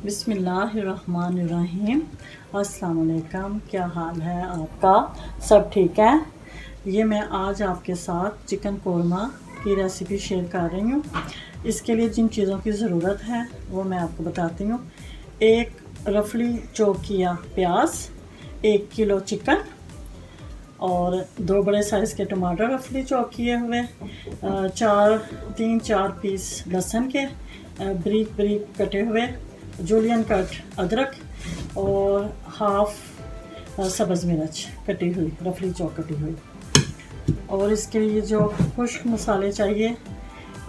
बिस्मिल्लाहिर्रहमानिर्रहीम। अस्सलाम वालेकुम। क्या हाल है आपका? सब ठीक है? ये मैं आज आपके साथ चिकन कोरमा की रेसिपी शेयर कर रही हूँ। इसके लिए जिन चीज़ों की ज़रूरत है वो मैं आपको बताती हूँ। एक रफली चॉप किया प्याज, 1 किलो चिकन और 2 बड़े साइज़ के टमाटर रफली चॉप किए हुए, 3-4 पीस लहसुन के बारीक बारीक कटे हुए, जूलियन कट अदरक और हाफ सब्ज़ मिर्च कटी हुई, रफली चॉप कटी हुई। और इसके लिए जो खुश्क मसाले चाहिए,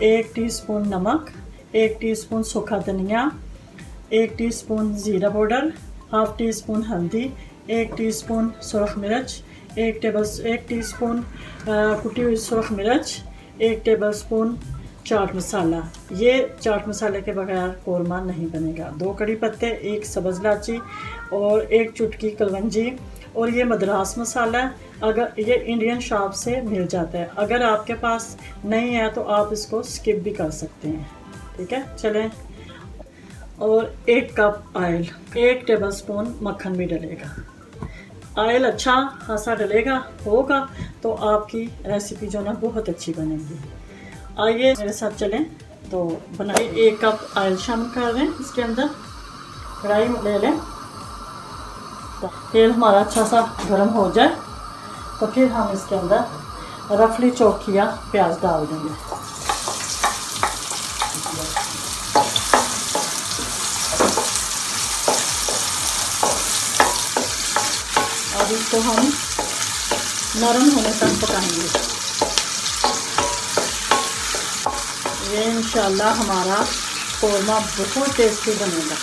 1 टीस्पून नमक, 1 टीस्पून सूखा धनिया, 1 टीस्पून ज़ीरा पाउडर, हाफ टी स्पून हल्दी, 1 टीस्पून सुरख मिर्च, 1 टीस्पून कुटी हुई सुरख मिर्च, 1 टेबलस्पून चाट मसाला। ये चाट मसाले के बगैर कोरमा नहीं बनेगा। 2 कड़ी पत्ते, 1 सब्ज़ इलायची और 1 चुटकी कलवंजी। और ये मद्रास मसाला, अगर ये इंडियन शॉप से मिल जाता है, अगर आपके पास नहीं है तो आप इसको स्किप भी कर सकते हैं। ठीक है, चलें। और 1 कप ऑयल, 1 टेबलस्पून मक्खन भी डलेगा। ऑयल अच्छा खासा डलेगा होगा तो आपकी रेसिपी जो ना बहुत अच्छी बनेगी। आइए मेरे साथ चलें। तो बनाइए। 1 कप ऑयल शामिल कर दें, इसके अंदर कढ़ाई ले लें। तो तेल हमारा अच्छा सा गर्म हो जाए तो फिर हम इसके अंदर रफली चॉप किया प्याज डाल देंगे। अब इसको हम नरम होने तक पकाएंगे। ये इंशाल्लाह हमारा कोरमा बहुत टेस्टी बनेगा।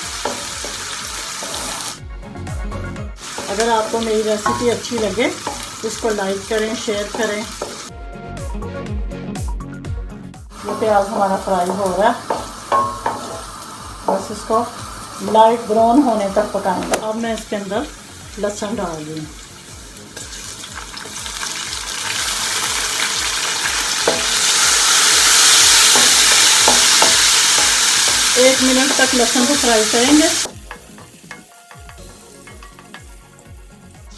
अगर आपको मेरी रेसिपी अच्छी लगे तो इसको लाइक करें, शेयर करें। ये प्याज हमारा फ्राई हो रहा है, बस इसको लाइट ब्राउन होने तक पकाएंगे। अब मैं इसके अंदर लहसुन डाल दूँ। एक मिनट तक लहसुन को फ्राई करेंगे।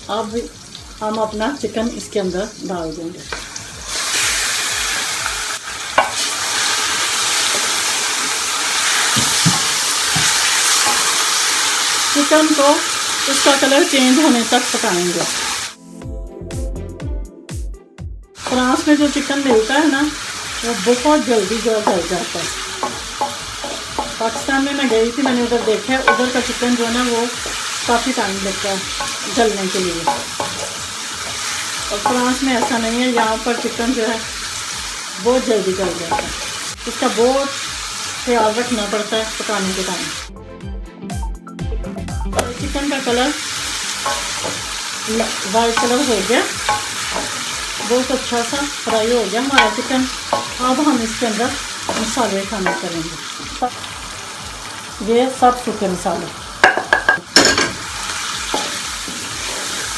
अब हम अपना चिकन इसके अंदर डाल देंगे। चिकन को इसका कलर चेंज होने तक पकाएंगे। फ्रांस में जो चिकन मिलता है ना, वो बहुत जल्दी जल जाता है। पाकिस्तान में मैं गई थी, मैंने उधर देखा है, उधर का चिकन जो है ना वो काफ़ी टाइम लगता है जलने के लिए। और फ्रांस में ऐसा नहीं है, यहाँ पर चिकन जो है बहुत जल्दी जल जाता है। इसका बहुत ख्याल रखना पड़ता है पकाने के टाइम। चिकन का कलर वाइट कलर हो गया, बहुत अच्छा सा फ्राई हो गया हमारा चिकन। अब हम इसके अंदर मसाले शामिल करेंगे। ये सब सूखे मसाले,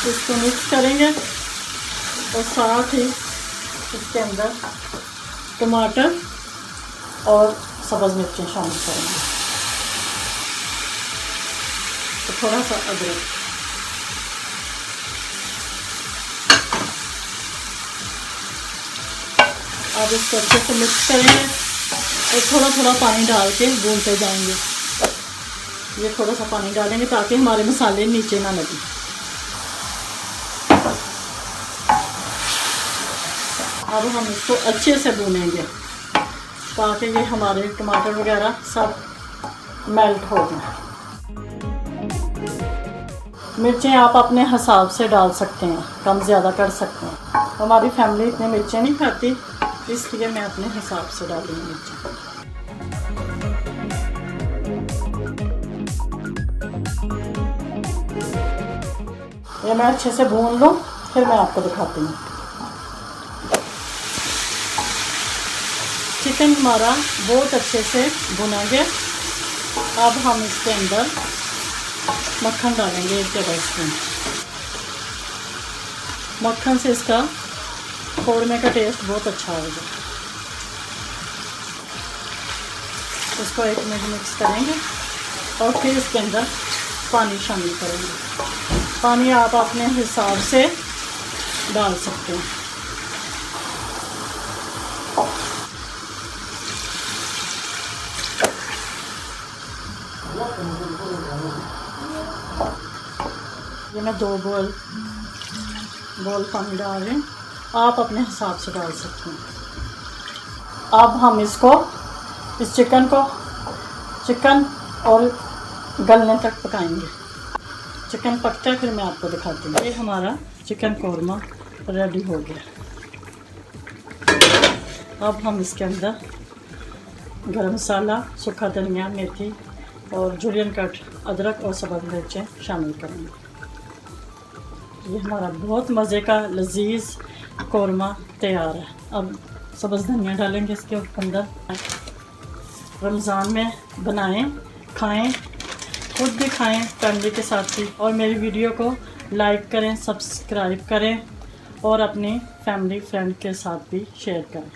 इसको मिक्स करेंगे और साथ ही इसके अंदर टमाटर और सब्ज़ मिर्चें शामिल करेंगे। तो थोड़ा सा अदरक, अब इसको अच्छे से मिक्स करेंगे और थोड़ा थोड़ा पानी डाल के भूनते जाएंगे। ये थोड़ा सा पानी डालेंगे ताकि हमारे मसाले नीचे ना लगे। अब हम इसको अच्छे से भूनेंगे ताकि ये हमारे टमाटर वगैरह सब मेल्ट हो जाए। मिर्चें आप अपने हिसाब से डाल सकते हैं, कम ज़्यादा कर सकते हैं। हमारी फैमिली इतने मिर्चें नहीं खाती, इसलिए मैं अपने हिसाब से डालूँगी मिर्चें। ये मैं अच्छे से भून लूँ, फिर मैं आपको दिखाती हूँ। चिकन हमारा बहुत अच्छे से भुना गया। अब हम इसके अंदर मक्खन डालेंगे, 1 टेबलस्पून। मक्खन से इसका कोरमा का टेस्ट बहुत अच्छा होगा। इसको 1 मिनट मिक्स करेंगे और फिर इसके अंदर पानी शामिल करेंगे। पानी आप अपने हिसाब से डाल सकते हैं। ये मैं 2 बॉल पानी डाल रही हूँ, आप अपने हिसाब से डाल सकते हैं। अब हम इस चिकन और गलने तक पकाएंगे। चिकन पकता है फिर मैं आपको दिखाती हूँ। ये हमारा चिकन कौरमा रेडी हो गया। अब हम इसके अंदर गरम मसाला, सूखा धनिया, मेथी और जुलियन कट अदरक और सब्ज़ मिर्चें शामिल करेंगे। ये हमारा बहुत मज़े का लजीज कौरमा तैयार है। अब सब्ज़ धनिया डालेंगे इसके अंदर। रमज़ान में बनाएं, खाएं, खुद भी खाएं, फैमिली के साथ भी। और मेरी वीडियो को लाइक करें, सब्सक्राइब करें और अपनी फैमिली फ्रेंड के साथ भी शेयर करें।